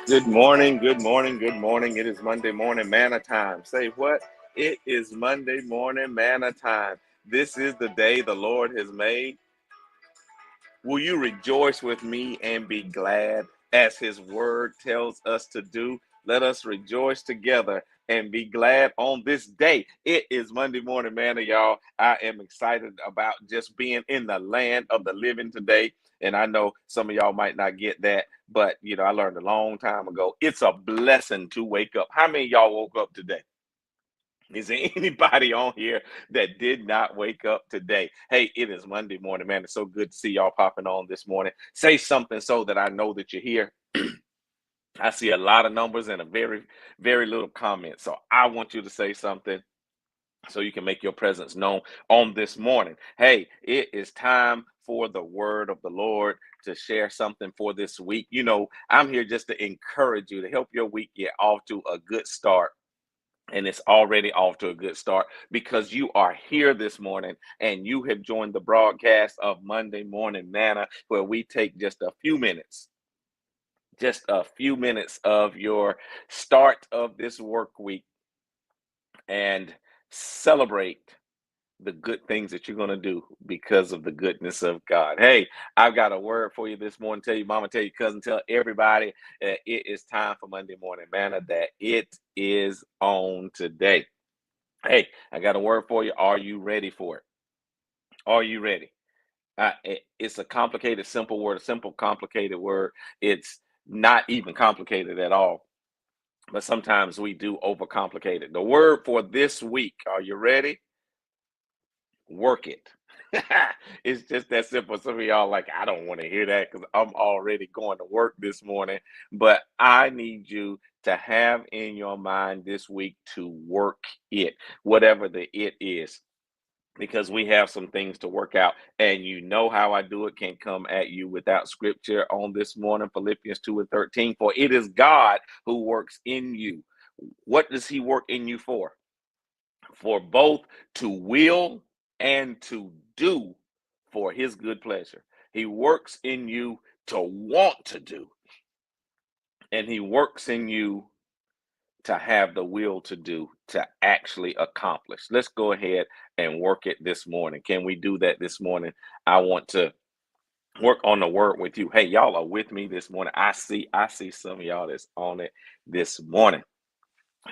Good morning, good morning, good morning. It is Monday morning manna time. Say what? It is Monday morning manna time. This is the day the Lord has made. Will you rejoice with me and be glad as his word tells us to do? Let us rejoice together and be glad on this day. It is Monday morning manna, y'all. I am excited about just being in the land of the living today. And I know some of y'all might not get that, but I learned a long time ago. It's a blessing to wake up. How many of y'all woke up today? Is there anybody on here that did not wake up today? Hey, it is Monday morning, man. It's so good to see y'all popping on this morning. Say something so that I know that you're here. I see a lot of numbers and a very, very little comment. So I want you to say something so you can make your presence known on this morning. Hey, it is time for the word of the Lord to share something for this week. I'm here just to encourage you to help your week get off to a good start. And it's already off to a good start because you are here this morning and you have joined the broadcast of Monday Morning Manna, where we take just a few minutes of your start of this work week and celebrate the good things that you're going to do because of the goodness of God. Hey, I've got a word for you this morning. Tell your mama, tell your cousin, tell everybody that it is time for Monday Morning Manna, that it is on today. Hey, I got a word for you. Are you ready for it? Are you ready? It's a complicated, simple word, a simple, complicated word. It's not even complicated at all, but sometimes we do overcomplicate it. The word for this week, are you ready? Work it. It's just that simple. Some of y'all like, I don't want to hear that because I'm already going to work this morning. But I need you to have in your mind this week to work it, whatever the it is, because we have some things to work out. And you know how I do it. Can't come at you without scripture on this morning. Philippians 2:13. For it is God who works in you. What does he work in you for? For both to will and to do for his good pleasure. He works in you to want to do, and he works in you to have the will to do, to actually accomplish. Let's go ahead and work it this morning. Can we do that this morning? I want to work on the word with you. Hey, y'all are with me this morning. I see some of y'all that's on it this morning.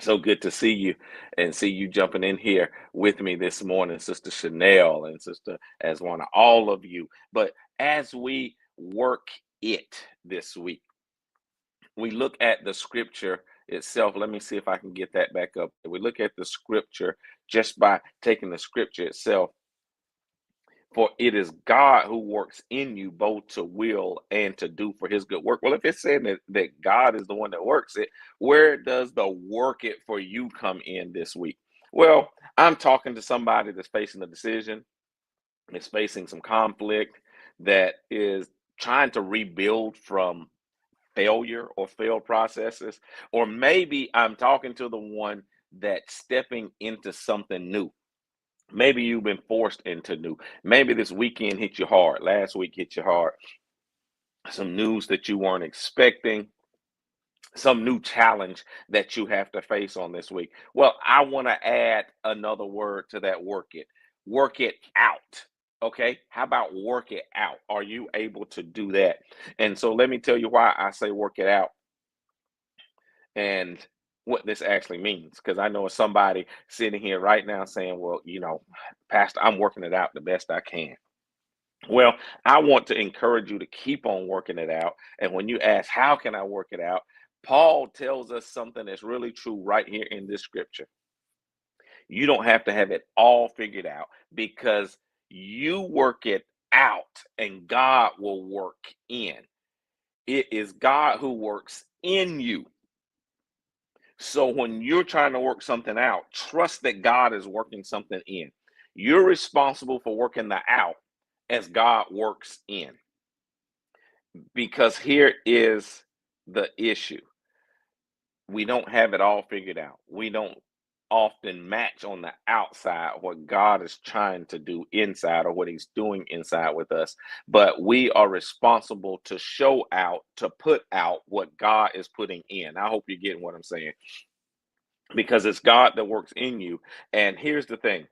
So good to see you and see you jumping in here with me this morning, Sister Chanel and Sister Aswana, all of you. But as we work it this week, we look at the scripture itself. Let me see if I can get that back up. We look at the scripture just by taking the scripture itself. For it is God who works in you both to will and to do for his good work. Well, if it's saying that God is the one that works it, where does the work it for you come in this week? Well, I'm talking to somebody that's facing a decision, is facing some conflict, that is trying to rebuild from failure or failed processes. Or maybe I'm talking to the one that's stepping into something new. Maybe you've been forced into new. Maybe this weekend hit you hard. Last week hit you hard. Some news that you weren't expecting, some new challenge that you have to face on this week. Well, I want to add another word to that work it. Work it out. Okay. How about work it out? Are you able to do that? And so let me tell you why I say work it out and what this actually means. Because I know somebody sitting here right now saying, well, Pastor, I'm working it out the best I can. Well, I want to encourage you to keep on working it out. And when you ask, how can I work it out? Paul tells us something that's really true right here in this scripture. You don't have to have it all figured out because you work it out and God will work in. It is God who works in you. So when you're trying to work something out, trust that God is working something in. You're responsible for working the out as God works in. Because here is the issue. We don't have it all figured out. We don't often match on the outside what God is trying to do inside or what he's doing inside with us. But we are responsible to show out, to put out what God is putting in. I hope you're getting what I'm saying, because it's God that works in you. And here's the thing,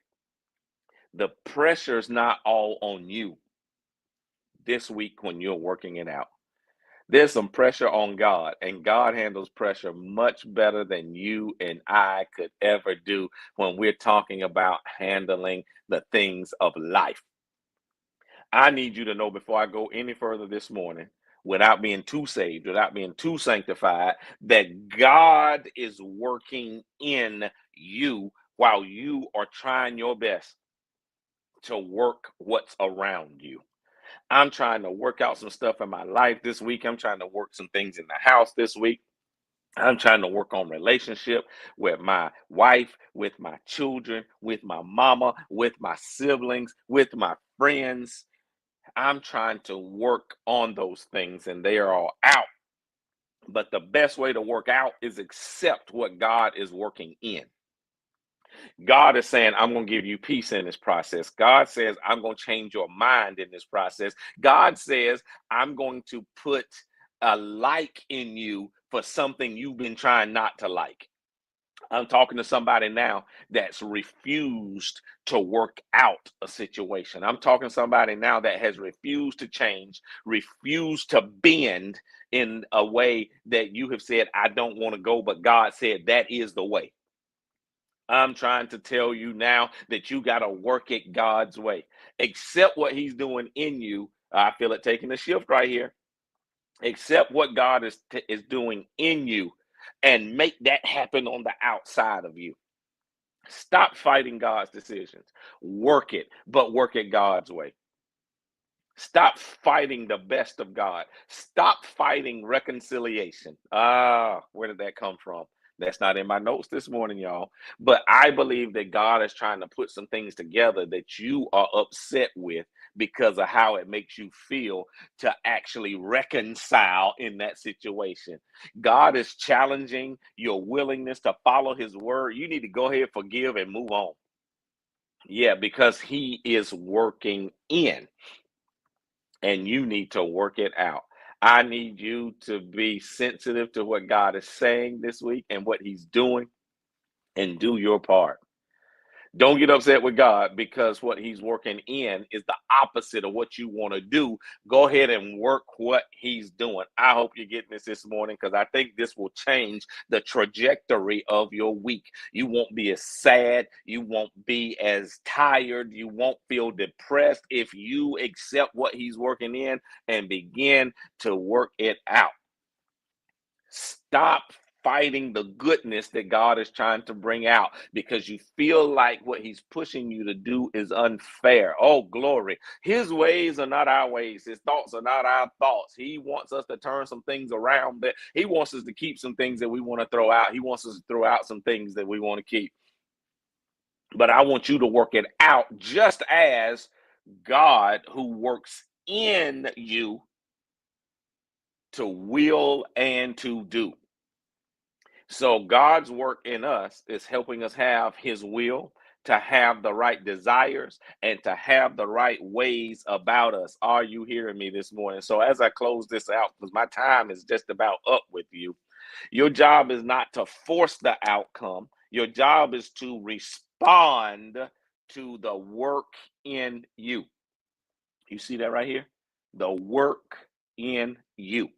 the pressure's not all on you this week when you're working it out. There's some pressure on God, and God handles pressure much better than you and I could ever do when we're talking about handling the things of life. I need you to know before I go any further this morning, without being too saved, without being too sanctified, that God is working in you while you are trying your best to work what's around you. I'm trying to work out some stuff in my life this week. I'm trying to work some things in the house this week. I'm trying to work on relationship with my wife, with my children, with my mama, with my siblings, with my friends. I'm trying to work on those things and they are all out. But the best way to work out is accept what God is working in. God is saying, I'm going to give you peace in this process. God says, I'm going to change your mind in this process. God says, I'm going to put a like in you for something you've been trying not to like. I'm talking to somebody now that's refused to work out a situation. I'm talking to somebody now that has refused to change, refused to bend in a way that you have said, I don't want to go, but God said that is the way. I'm trying to tell you now that you got to work it God's way. Accept what he's doing in you. I feel it taking a shift right here. Accept what God is doing in you and make that happen on the outside of you. Stop fighting God's decisions. Work it, but work it God's way. Stop fighting the best of God. Stop fighting reconciliation. Where did that come from? That's not in my notes this morning, y'all. But I believe that God is trying to put some things together that you are upset with because of how it makes you feel, to actually reconcile in that situation. God is challenging your willingness to follow his word. You need to go ahead, forgive, and move on. Yeah, because he is working in, and you need to work it out. I need you to be sensitive to what God is saying this week and what he's doing, and do your part. Don't get upset with God because what he's working in is the opposite of what you want to do. Go ahead and work what he's doing. I hope you're getting this morning, because I think this will change the trajectory of your week. You won't be as sad. You won't be as tired. You won't feel depressed if you accept what he's working in and begin to work it out. Stop fighting the goodness that God is trying to bring out because you feel like what he's pushing you to do is unfair. Oh, glory. His ways are not our ways. His thoughts are not our thoughts. He wants us to turn some things around. That he wants us to keep some things that we want to throw out. He wants us to throw out some things that we want to keep. But I want you to work it out just as God, who works in you to will and to do. So God's work in us is helping us have his will, to have the right desires, and to have the right ways about us. Are you hearing me this morning? So as I close this out, because my time is just about up with you, your job is not to force the outcome. Your job is to respond to the work in you. You see that right here? The work in you.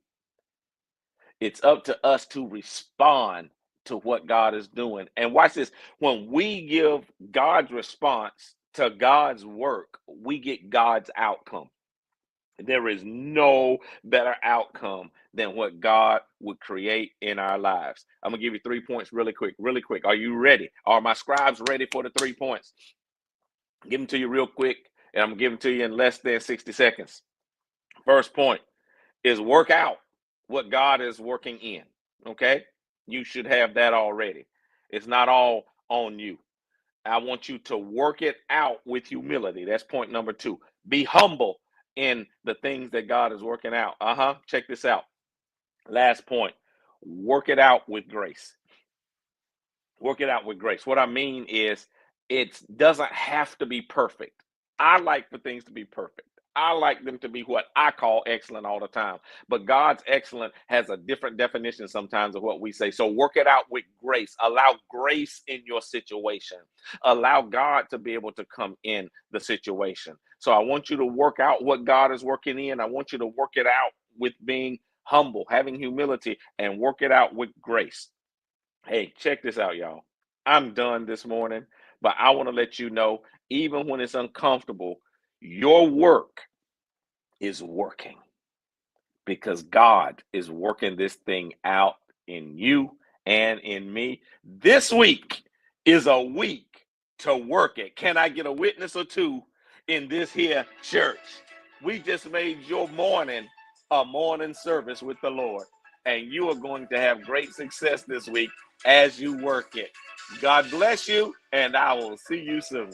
It's up to us to respond to what God is doing. And watch this. When we give God's response to God's work, we get God's outcome. There is no better outcome than what God would create in our lives. I'm going to give you 3 points really quick, really quick. Are you ready? Are my scribes ready for the 3 points? Give them to you real quick, and I'm going to give them to you in less than 60 seconds. First point is work out what God is working in. Okay? You should have that already. It's not all on you. I want you to work it out with humility. That's point number two. Be humble in the things that God is working out. Check this out. Last point. Work it out with grace. Work it out with grace. What I mean is, it doesn't have to be perfect. I like for things to be perfect. I like them to be what I call excellent all the time. But God's excellent has a different definition sometimes of what we say. So work it out with grace. Allow grace in your situation. Allow God to be able to come in the situation. So I want you to work out what God is working in. I want you to work it out with being humble, having humility, and work it out with grace. Hey, check this out, y'all. I'm done this morning, but I want to let you know, even when it's uncomfortable, your work is working because God is working this thing out in you and in me. This week is a week to work it. Can I get a witness or two in this here church? We just made your morning a morning service with the Lord, and you are going to have great success this week as you work it. God bless you, and I will see you soon.